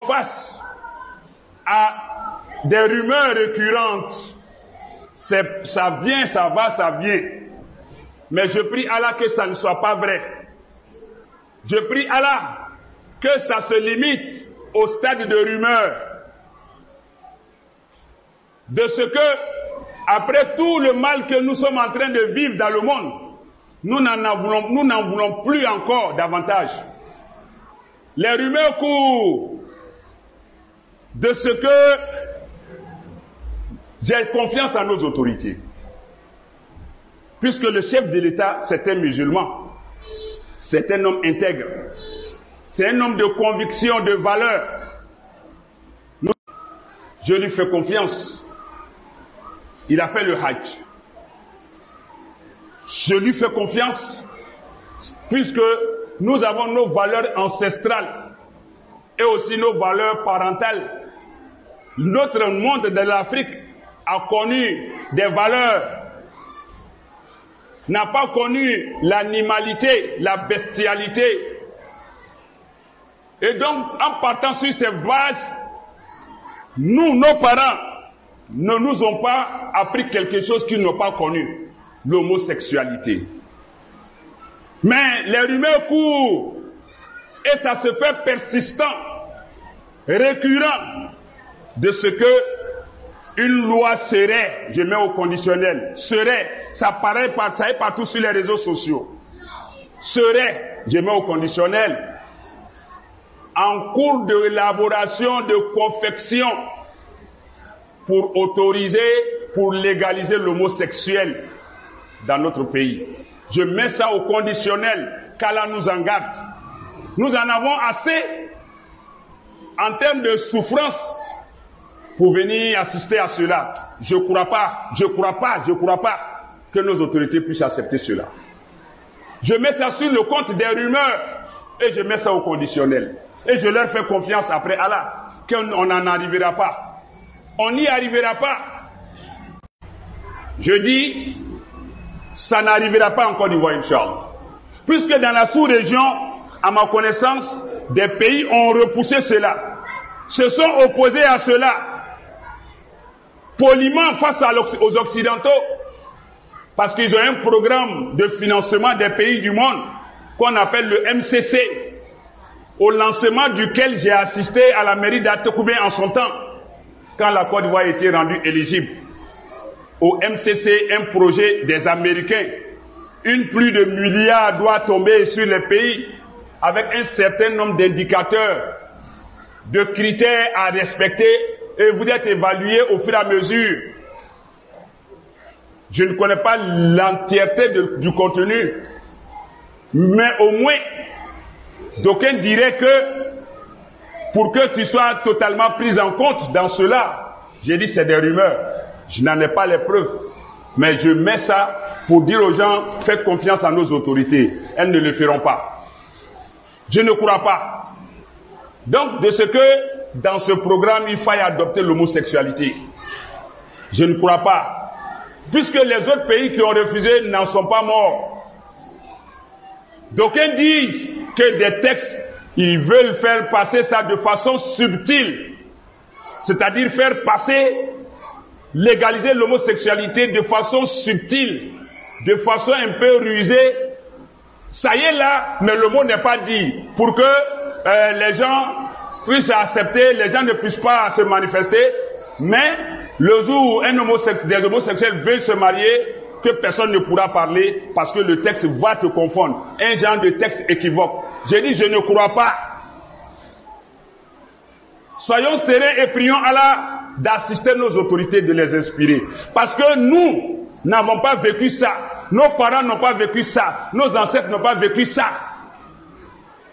face à des rumeurs récurrentes. Ça vient, ça va, ça vient. Mais je prie Allah que ça ne soit pas vrai. Je prie Allah que ça se limite au stade de rumeur. De ce que, après tout le mal que nous sommes en train de vivre dans le monde, nous n'en voulons plus encore davantage. Les rumeurs courent de ce que j'ai confiance en nos autorités. Puisque le chef de l'État, c'est un musulman. C'est un homme intègre. C'est un homme de conviction, de valeur. Je lui fais confiance. Il a fait le Hajj. Je lui fais confiance puisque nous avons nos valeurs ancestrales et aussi nos valeurs parentales. Notre monde de l'Afrique a connu des valeurs, n'a pas connu l'animalité, la bestialité. Et donc, en partant sur ces bases, nous, nos parents, ne nous ont pas appris quelque chose qu'ils n'ont pas connu, l'homosexualité. Mais les rumeurs courent et ça se fait persistant, récurrent, de ce que une loi serait, je mets au conditionnel, serait, ça est partout sur les réseaux sociaux, serait, je mets au conditionnel, en cours d'élaboration, de confection, pour autoriser, pour légaliser l'homosexuel dans notre pays. Je mets ça au conditionnel, qu'Allah nous en garde. Nous en avons assez en termes de souffrance pour venir assister à cela. Je ne crois pas que nos autorités puissent accepter cela. Je mets ça sur le compte des rumeurs et je mets ça au conditionnel. Et je leur fais confiance après Allah qu'on n'en arrivera pas. On n'y arrivera pas. Je dis, ça n'arrivera pas en Côte d'Ivoire, Inch'Allah. Puisque dans la sous-région, à ma connaissance, des pays ont repoussé cela, se sont opposés à cela, poliment face aux Occidentaux, parce qu'ils ont un programme de financement des pays du monde qu'on appelle le MCC, au lancement duquel j'ai assisté à la mairie d'Atokoubé en son temps, quand la Côte d'Ivoire a été rendue éligible. Au MCC, un projet des Américains. Une pluie de milliards doit tomber sur les pays avec un certain nombre d'indicateurs, de critères à respecter et vous êtes évalué au fur et à mesure. Je ne connais pas l'entièreté du contenu, mais au moins, d'aucuns diraient que pour que tu sois totalement pris en compte dans cela, j'ai dit c'est des rumeurs. Je n'en ai pas les preuves. Mais je mets ça pour dire aux gens, faites confiance à nos autorités. Elles ne le feront pas. Je ne crois pas. Donc, de ce que dans ce programme, il faille adopter l'homosexualité. Je ne crois pas. Puisque les autres pays qui ont refusé n'en sont pas morts. D'aucuns disent que des textes, ils veulent faire passer ça de façon subtile. C'est-à-dire faire passer, légaliser l'homosexualité de façon subtile, de façon un peu rusée. Ça y est là, mais le mot n'est pas dit. Pour que les gens puissent accepter, les gens ne puissent pas se manifester. Mais le jour où des homosexuels veulent se marier, que personne ne pourra parler parce que le texte va te confondre. Un genre de texte équivoque. J'ai dit, je ne crois pas. Soyons sereins et prions Allah d'assister nos autorités, de les inspirer. Parce que nous n'avons pas vécu ça. Nos parents n'ont pas vécu ça. Nos ancêtres n'ont pas vécu ça.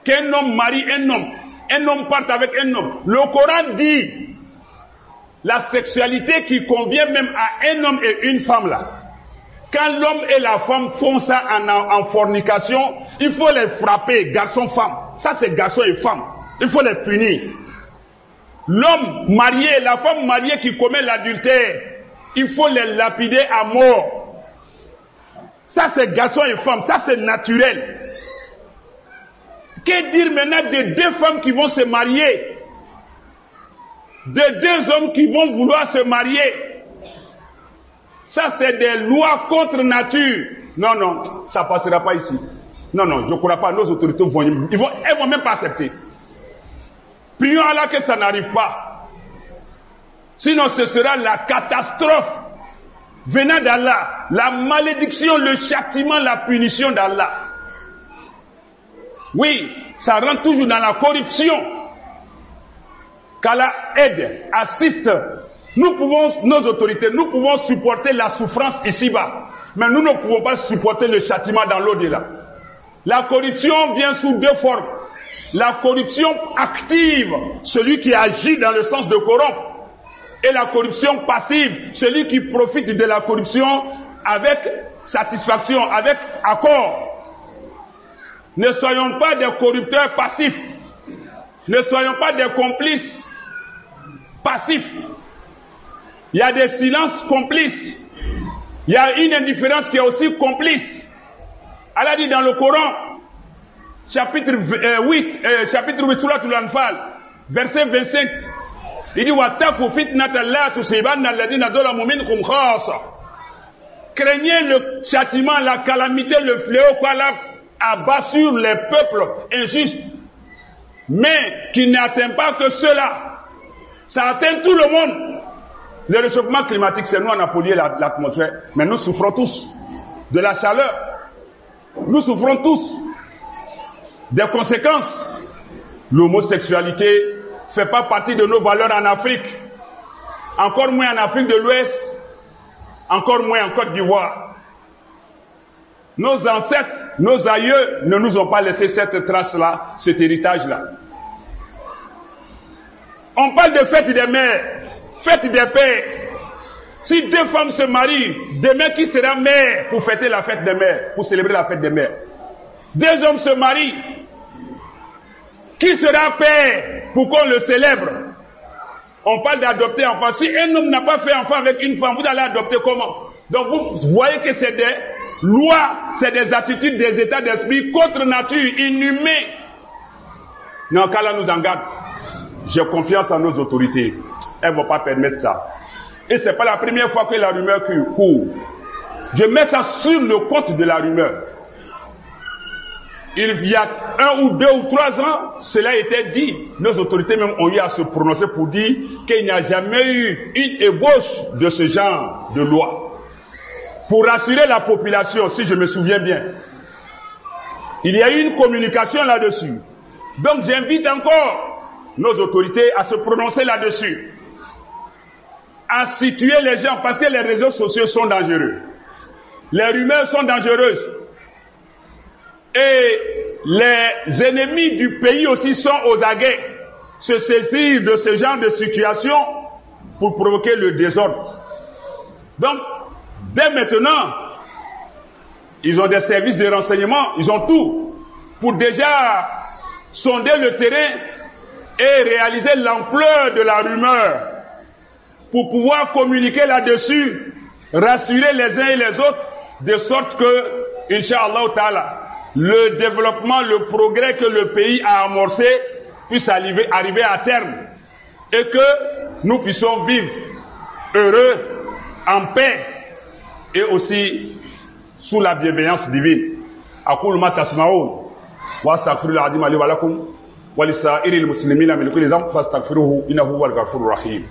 Qu'un homme marie un homme parte avec un homme. Le Coran dit la sexualité qui convient même à un homme et une femme là. Quand l'homme et la femme font ça en fornication, il faut les frapper, garçon-femme. Ça c'est garçon et femme. Il faut les punir. L'homme marié, la femme mariée qui commet l'adultère, il faut les lapider à mort. Ça c'est garçon et femme, ça c'est naturel. Que dire maintenant de deux femmes qui vont se marier? de deux hommes qui vont vouloir se marier. Ça, c'est des lois contre nature. Non, non, ça ne passera pas ici. Non, non, je ne crois pas. Nos autorités elles vont même pas accepter. Prions Allah que ça n'arrive pas. Sinon, ce sera la catastrophe venant d'Allah. La malédiction, le châtiment, la punition d'Allah. Oui, ça rentre toujours dans la corruption. Qu'Allah aide, assiste. Nos autorités, nous pouvons supporter la souffrance ici-bas. Mais nous ne pouvons pas supporter le châtiment dans l'au-delà. La corruption vient sous deux formes. La corruption active, celui qui agit dans le sens de corrompre. Et la corruption passive, celui qui profite de la corruption avec satisfaction, avec accord. Ne soyons pas des corrupteurs passifs. Ne soyons pas des complices passifs. Il y a des silences complices. Il y a une indifférence qui est aussi complice. Allah dit dans le Coran, chapitre 8, Surat Al-Anfal, verset 25, il dit Wattaqu fitnata la tusibanna alladhina zalamu minkum khassa. Craignez le châtiment, la calamité, le fléau qu'Allah abat sur les peuples injustes, mais qui n'atteint pas que ceux-là. Ça atteint tout le monde. Le réchauffement climatique, c'est nous on a pollué l'atmosphère, mais nous souffrons tous de la chaleur. Nous souffrons tous des conséquences. L'homosexualité ne fait pas partie de nos valeurs en Afrique. Encore moins en Afrique de l'Ouest, encore moins en Côte d'Ivoire. Nos ancêtres, nos aïeux ne nous ont pas laissé cette trace-là, cet héritage-là. On parle de fête des mères, fête des pères. Si deux femmes se marient, demain qui sera mère pour fêter la fête des mères, pour célébrer la fête des mères? Deux hommes se marient. Qui sera père pour qu'on le célèbre? On parle d'adopter enfant. Si un homme n'a pas fait enfant avec une femme, vous allez adopter comment? Donc vous voyez que c'est des lois, c'est des attitudes, des états d'esprit contre nature, inhumains. Non, qu'Allah nous en garde. J'ai confiance en nos autorités. Elles ne vont pas permettre ça. Et ce n'est pas la première fois que la rumeur court. Je mets ça sur le compte de la rumeur. Il y a 1 ou 2 ou 3 ans, cela était dit. Nos autorités même ont eu à se prononcer pour dire qu'il n'y a jamais eu une ébauche de ce genre de loi. Pour rassurer la population, si je me souviens bien, il y a eu une communication là-dessus. Donc j'invite encore nos autorités à se prononcer là-dessus, à situer les gens, parce que les réseaux sociaux sont dangereux. Les rumeurs sont dangereuses. Et les ennemis du pays aussi sont aux aguets, se saisir de ce genre de situation pour provoquer le désordre. Donc, dès maintenant, ils ont des services de renseignement, ils ont tout, pour déjà sonder le terrain et réaliser l'ampleur de la rumeur, pour pouvoir communiquer là-dessus, rassurer les uns et les autres, de sorte que, Inch'Allah Ta'ala, le développement, le progrès que le pays a amorcé puisse arriver à terme, et que nous puissions vivre heureux, en paix, et aussi sous la bienveillance divine. Aqul ma tasma'un wa astaghfirullah al-azim li wa lakum wa lisa'iril muslimina min kulli dhanbin fastaghfiruhu innahu huwal ghafurur rahim.